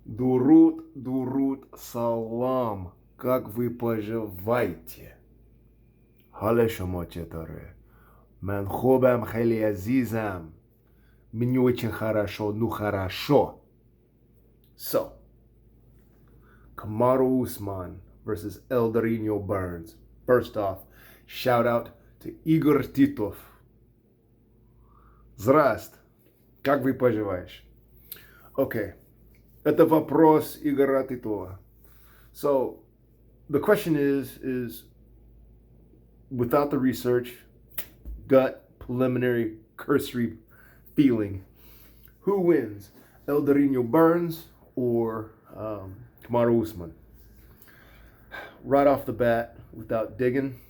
Дурут, салам. Как вы поживаете? حال شما چطوره؟ من خوبم خیلی عزیزم. Мне очень хорошо, ну хорошо. So, Kamaru Usman versus Eldorino Burns. First off, shout out to Igor Titov. Здрасте. Как вы поживаешь? Okay. Это вопрос Игора Титова. So, the question is without the research, gut, preliminary, cursory feeling, who wins, Eldorino Burns or Kamaru Usman? Right off the bat, without digging,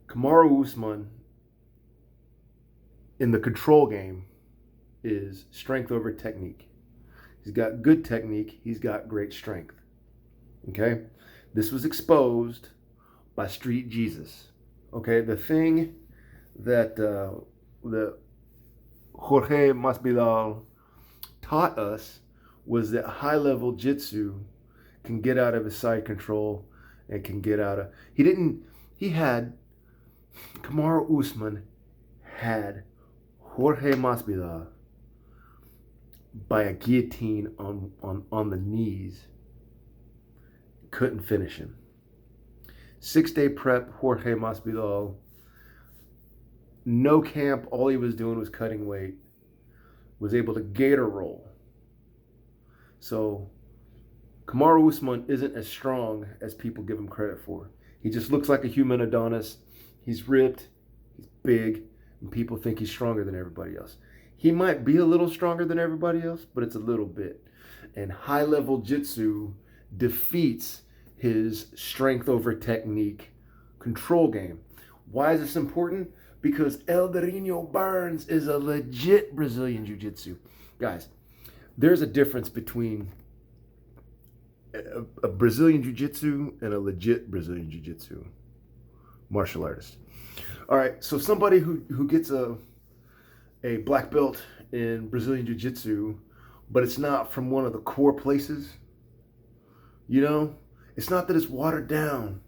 Kamaru Usman in the control game is strength over technique. He's got good technique. He's got great strength. Okay? This was exposed by Street Jesus. Okay? The thing that the Jorge Masvidal taught us was that high-level jitsu can get out of his side control and can get out of... Kamaru Usman had Jorge Masvidal by a guillotine on the knees. Couldn't finish him. 6-day prep, Jorge Masvidal. No camp, all he was doing was cutting weight. Was able to gator roll. So Kamaru Usman isn't as strong as people give him credit for. He just looks like a human Adonis. He's ripped, he's big, and people think he's stronger than everybody else. He might be a little stronger than everybody else, but it's a little bit. And high-level jitsu defeats his strength over technique control game. Why is this important? Because Eldorino Burns is a legit Brazilian Jiu-Jitsu. Guys, there's a difference between a Brazilian Jiu-Jitsu and a legit Brazilian Jiu-Jitsu martial artist. All right, so somebody who gets a black belt in Brazilian Jiu-Jitsu, but it's not from one of the core places, you know? It's not that it's watered down.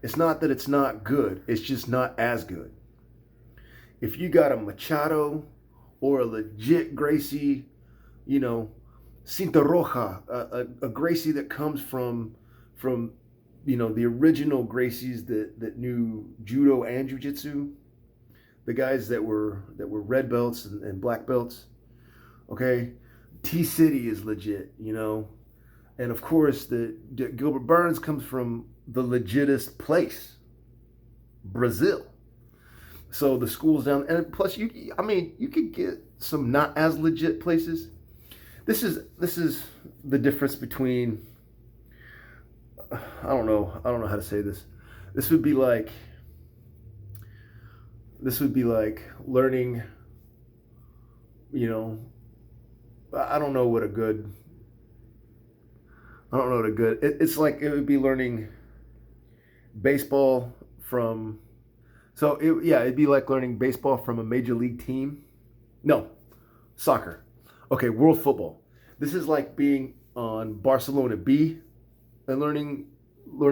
It's not that it's not good. It's just not as good. If you got a Machado or a legit Gracie, you know, Cinta Roja, a Gracie that comes from you know, the original Gracies that knew judo and jiu-jitsu, the guys that were red belts and black belts, okay? T-City is legit, you know? And of course, the Gilbert Burns comes from the legitest place, Brazil. So the schools down, and plus you could get some not as legit places. This is the difference between, I don't know how to say this. This would be like learning, you know, I don't know what a good, it's like it would be learning baseball from, it'd be like learning baseball from a major league team. No, soccer. Okay, world football. This is like being on Barcelona B and learning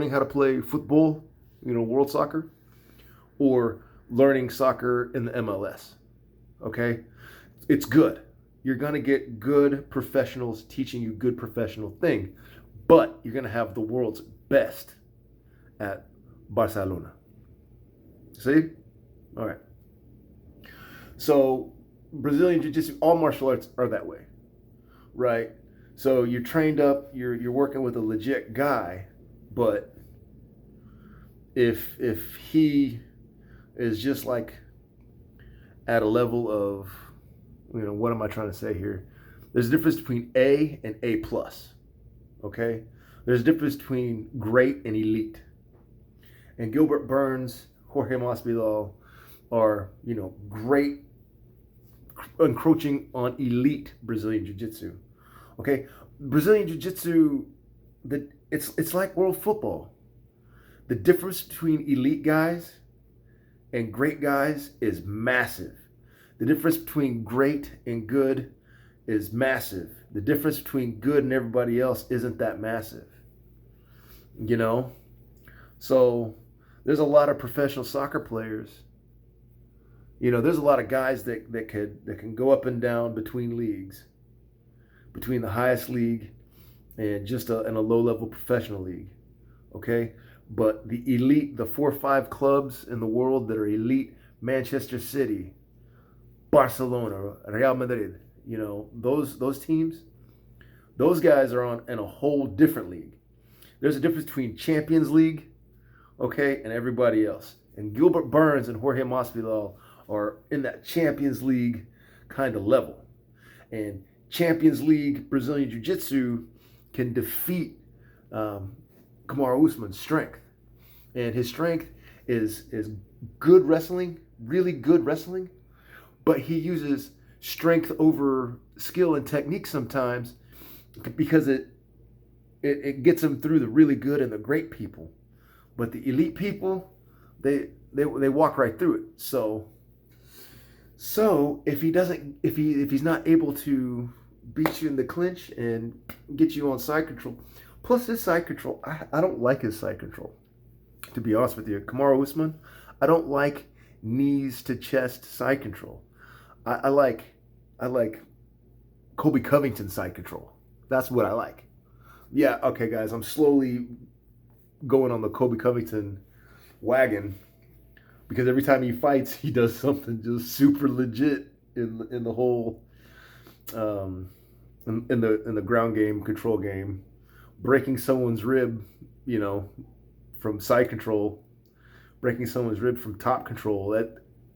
how to play football, you know, world soccer, or learning soccer in the MLS. Okay? It's good. You're going to get good professionals teaching you good professional thing, but you're going to have the world's best at Barcelona. See? All right. So Brazilian Jiu-Jitsu, all martial arts are that way, right? So you're trained up, you're working with a legit guy, but if he is just like at a level of, you know, what am I trying to say here? There's a difference between A and A plus, okay? There's a difference between great and elite. And Gilbert Burns, Jorge Masvidal are, you know, great, encroaching on elite Brazilian Jiu-Jitsu. Okay, Brazilian Jiu-Jitsu, it's like world football. The difference between elite guys and great guys is massive. The difference between great and good is massive. The difference between good and everybody else isn't that massive. You know? So there's a lot of professional soccer players. You know, there's a lot of guys that can go up and down between leagues, between the highest league and just in a low-level professional league. Okay? But the elite, the 4 or 5 clubs in the world that are elite, Manchester City, Barcelona, Real Madrid, you know, those teams, those guys are in a whole different league. There's a difference between Champions League, okay, and everybody else. And Gilbert Burns and Jorge Masvidal are in that Champions League kind of level. And Champions League Brazilian Jiu-Jitsu can defeat Kamaru Usman's strength. And his strength is good wrestling, really good wrestling, but he uses strength over skill and technique sometimes because it gets him through the really good and the great people. But the elite people, they walk right through it. So if he's not able to beat you in the clinch and get you on side control, plus his side control, I don't like his side control. To be honest with you, Kamaru Usman, I don't like knees to chest side control. I like Colby Covington side control. That's what I like. Yeah, okay, guys, I'm slowly going on the Colby Covington wagon because every time he fights, he does something just super legit in the whole in the ground game, control game, breaking someone's rib, you know, from side control, breaking someone's rib from top control.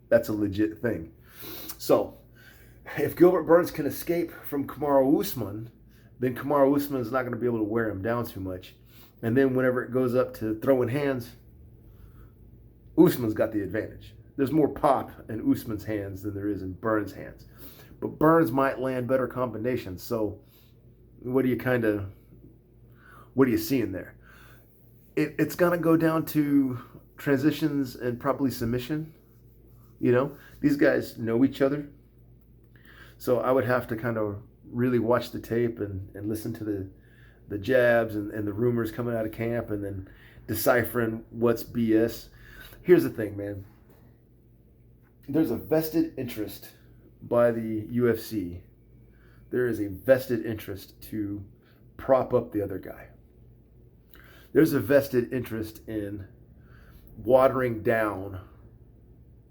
That's a legit thing. So, if Gilbert Burns can escape from Kamaru Usman, then Kamaru Usman is not going to be able to wear him down too much. And then whenever it goes up to throwing hands, Usman's got the advantage. There's more pop in Usman's hands than there is in Burns' hands. But Burns might land better combinations. So what are you seeing there? It's going to go down to transitions and probably submission. You know, these guys know each other. So I would have to kind of really watch the tape and listen to the jabs and the rumors coming out of camp and then deciphering what's BS. Here's the thing, man. There's a vested interest by the UFC. There is a vested interest to prop up the other guy. There's a vested interest in watering down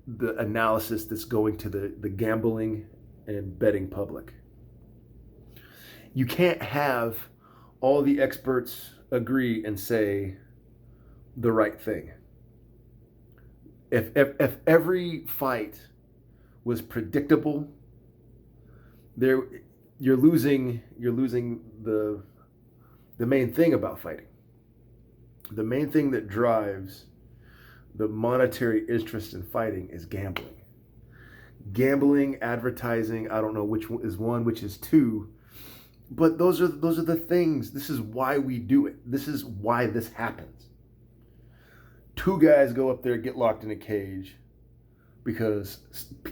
the analysis that's going to the gambling and betting public. You can't have all the experts agree and say the right thing. If every fight was predictable, you're losing the main thing about fighting. The main thing that drives the monetary interest in fighting is gambling. Gambling, advertising, I don't know which one is one, which is two, but those are the things. This is why we do it. This is why this happens. 2 guys go up there, get locked in a cage because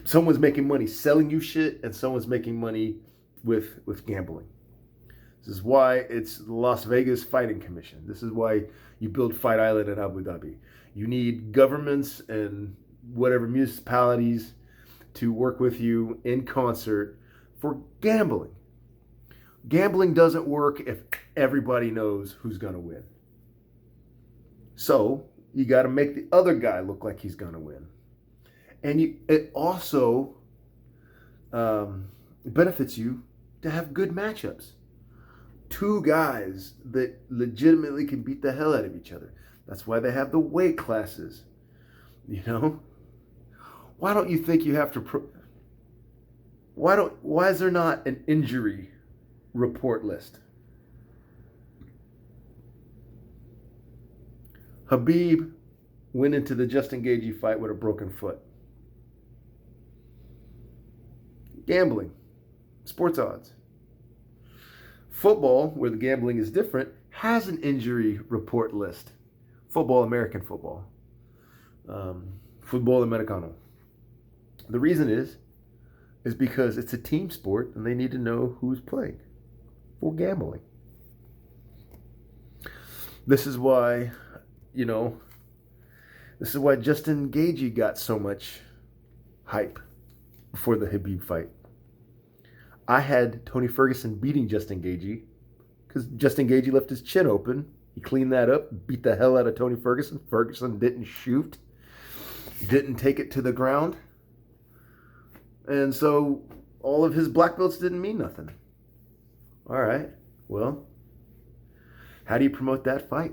someone's making money selling you shit and someone's making money with gambling. This is why it's the Las Vegas Fighting Commission. This is why you build Fight Island in Abu Dhabi. You need governments and whatever municipalities to work with you in concert for gambling. Gambling doesn't work if everybody knows who's going to win. So you got to make the other guy look like he's going to win. And it also benefits you to have good matchups. 2 guys that legitimately can beat the hell out of each other. That's why they have the weight classes. You know? Why don't you think you have to... Why is there not an injury report list? Habib went into the Justin Gaethje fight with a broken foot. Gambling. Sports odds. Football, where the gambling is different, has an injury report list. Football, American football. Football Americano. The reason is is because it's a team sport and they need to know who's playing for gambling. This is why, you know, this is why Justin Gaethje got so much hype before the Khabib fight. I had Tony Ferguson beating Justin Gaethje because Justin Gaethje left his chin open. He cleaned that up, beat the hell out of Tony Ferguson. Ferguson didn't shoot, didn't take it to the ground. And so all of his black belts didn't mean nothing. All right, well, how do you promote that fight?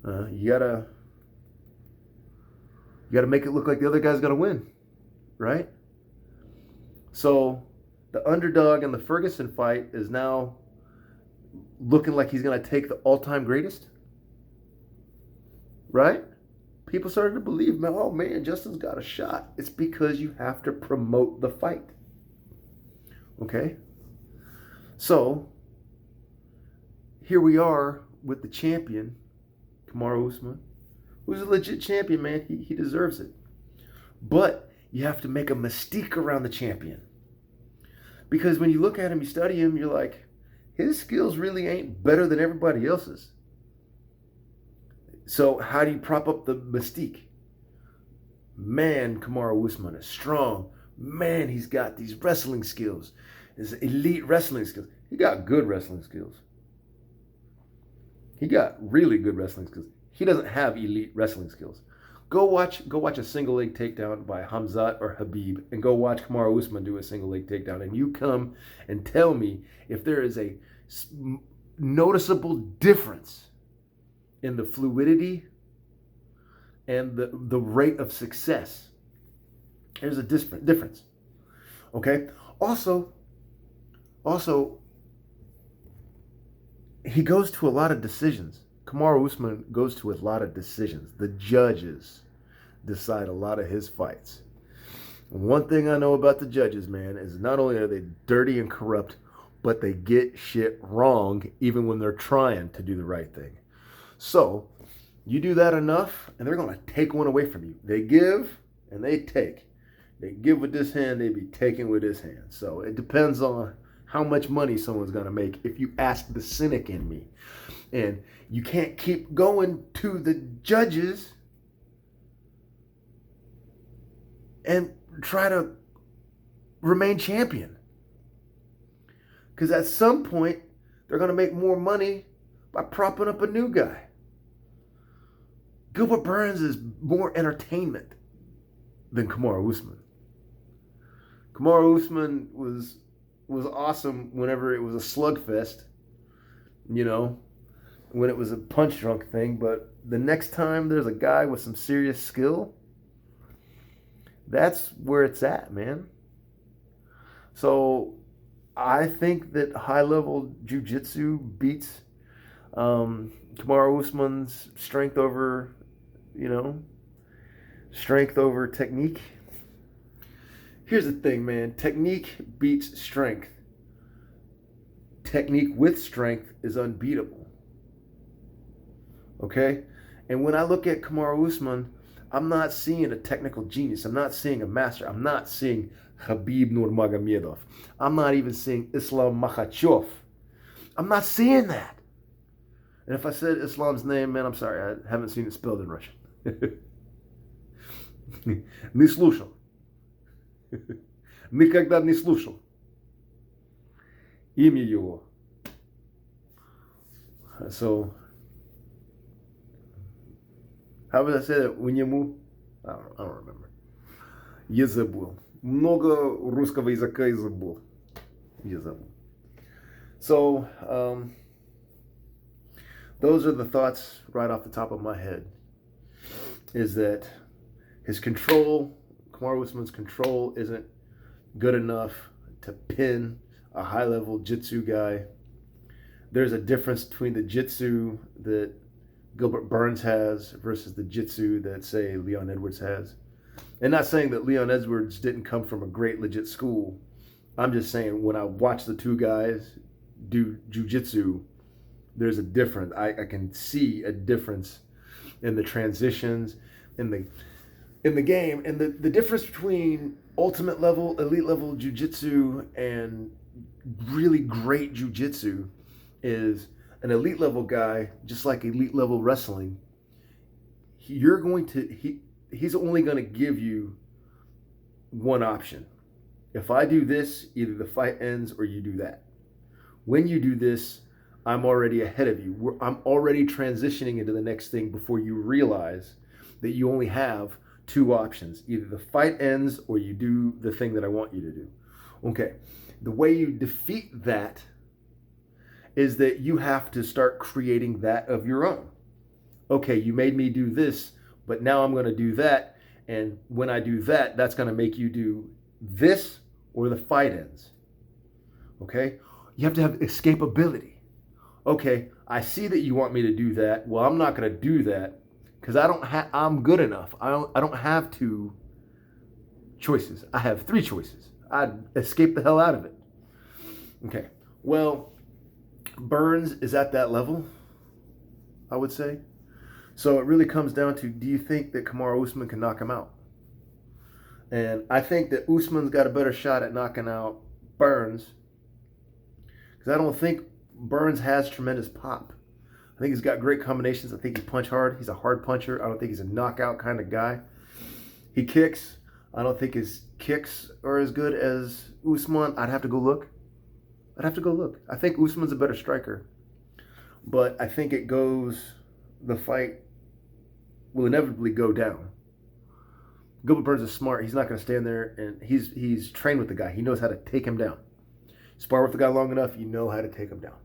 You gotta make it look like the other guy's gonna win, right? So the underdog in the Ferguson fight is now looking like he's gonna take the all-time greatest, right? People started to believe, man, oh man, Justin's got a shot. It's because you have to promote the fight. Okay? So, here we are with the champion, Kamaru Usman, who's a legit champion, man. He deserves it. But you have to make a mystique around the champion. Because when you look at him, you study him, you're like, his skills really ain't better than everybody else's. So how do you prop up the mystique? Man, Kamaru Usman is strong. Man, he's got these wrestling skills. His elite wrestling skills. He got good wrestling skills. He got really good wrestling skills. He doesn't have elite wrestling skills. Go watch a single leg takedown by Hamzat or Khabib, and go watch Kamaru Usman do a single leg takedown, and you come and tell me if there is a noticeable difference in the fluidity and the rate of success. There's a difference. Okay? Also, he goes to a lot of decisions. Kamaru Usman goes to a lot of decisions. The judges decide a lot of his fights. One thing I know about the judges, man, is not only are they dirty and corrupt, but they get shit wrong even when they're trying to do the right thing. So, you do that enough, and they're going to take one away from you. They give, and they take. They give with this hand, they be taking with this hand. So, it depends on how much money someone's going to make if you ask the cynic in me. And you can't keep going to the judges and try to remain champion. Because at some point, they're going to make more money by propping up a new guy. Gilbert Burns is more entertainment than Kamaru Usman. Kamaru Usman was awesome whenever it was a slugfest, you know, when it was a punch drunk thing. But the next time there's a guy with some serious skill, that's where it's at, man. So I think that high-level jiu-jitsu beats Kamaru Usman's strength over technique. Here's the thing, man. Technique beats strength. Technique with strength is unbeatable. Okay? And when I look at Kamaru Usman, I'm not seeing a technical genius. I'm not seeing a master. I'm not seeing Khabib Nurmagomedov. I'm not even seeing Islam Makhachev. I'm not seeing that. And if I said Islam's name, man, I'm sorry. I haven't seen it spelled in Russian. Не слушал. Никогда не слушал. Имя его. So, how would I say that? У нему? I don't remember. Я забыл. Много русского языка и забыл. Я забыл. So, those are the thoughts right off the top of my head. Is that his control, Kamaru Usman's control, isn't good enough to pin a high-level jitsu guy. There's a difference between the jitsu that Gilbert Burns has versus the jitsu that, say, Leon Edwards has. And not saying that Leon Edwards didn't come from a great legit school. I'm just saying when I watch the two guys do jiu-jitsu, there's a difference. I can see a difference in the transitions, in in the game. And the difference between ultimate level, elite level jiu-jitsu and really great jiu-jitsu is an elite level guy, just like elite level wrestling, he's only going to give you one option. If I do this, either the fight ends or you do that. When you do this, I'm already ahead of you. I'm already transitioning into the next thing before you realize that you only have two options. Either the fight ends or you do the thing that I want you to do. Okay. The way you defeat that is that you have to start creating that of your own. Okay, you made me do this, but now I'm going to do that. And when I do that, that's going to make you do this or the fight ends. Okay? You have to have escapability. Okay, I see that you want me to do that. Well, I'm not going to do that because I'm good enough. I don't have two choices. I have three choices. I'd escape the hell out of it. Okay. Well, Burns is at that level, I would say. So it really comes down to, do you think that Kamaru Usman can knock him out? And I think that Usman's got a better shot at knocking out Burns, because I don't think Burns has tremendous pop. I think he's got great combinations. I think he punch hard. He's a hard puncher. I don't think he's a knockout kind of guy. He kicks. I don't think his kicks are as good as Usman. I'd have to go look. I think Usman's a better striker. But I think the fight will inevitably go down. Gilbert Burns is smart. He's not going to stand there, and he's trained with the guy. He knows how to take him down. Spar with the guy long enough, you know how to take him down.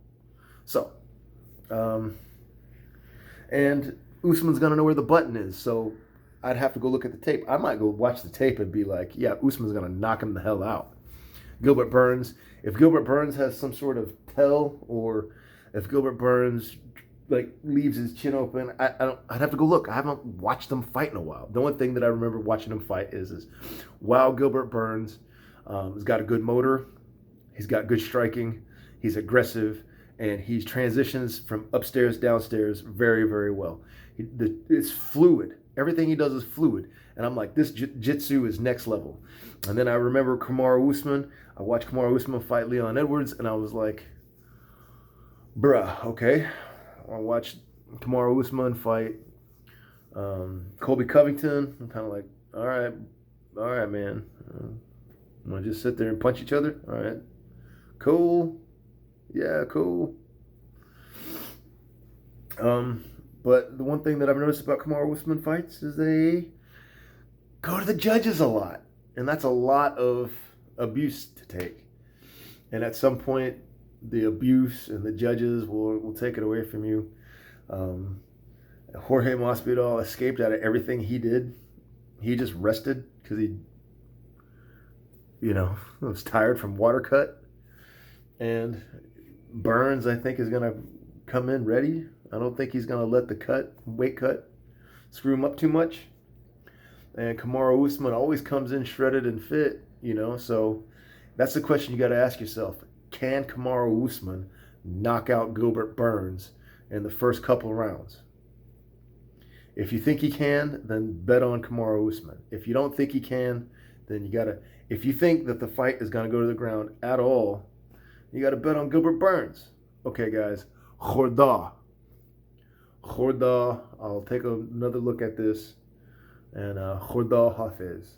So, and Usman's going to know where the button is, so I'd have to go look at the tape. I might go watch the tape and be like, yeah, Usman's going to knock him the hell out. Gilbert Burns, if Gilbert Burns has some sort of tell, or if Gilbert Burns leaves his chin open, I'd have to go look. I haven't watched them fight in a while. The only thing that I remember watching him fight is wow, Gilbert Burns has got a good motor. He's got good striking. He's aggressive, and he transitions from upstairs, downstairs very, very well. It's fluid. Everything he does is fluid. And I'm like, this jiu-jitsu is next level. And then I remember Kamaru Usman. I watched Kamaru Usman fight Leon Edwards, and I was like, bruh, okay. I watched Kamaru Usman fight Colby Covington. I'm kind of like, all right, man. I'm going to just sit there and punch each other? All right. Cool. Yeah, cool. But the one thing that I've noticed about Kamaru Usman fights is they go to the judges a lot. And that's a lot of abuse to take. And at some point, the abuse and the judges will take it away from you. Jorge Masvidal escaped out of everything he did. He just rested because he, was tired from water cut. And Burns, I think, is going to come in ready. I don't think he's going to let the weight cut, screw him up too much. And Kamaru Usman always comes in shredded and fit, So that's the question you got to ask yourself. Can Kamaru Usman knock out Gilbert Burns in the first couple rounds? If you think he can, then bet on Kamaru Usman. If you don't think he can, then if you think that the fight is going to go to the ground at all, you got to bet on Gilbert Burns. Okay, guys. Khorda. I'll take another look at this. And Khorda Hafiz.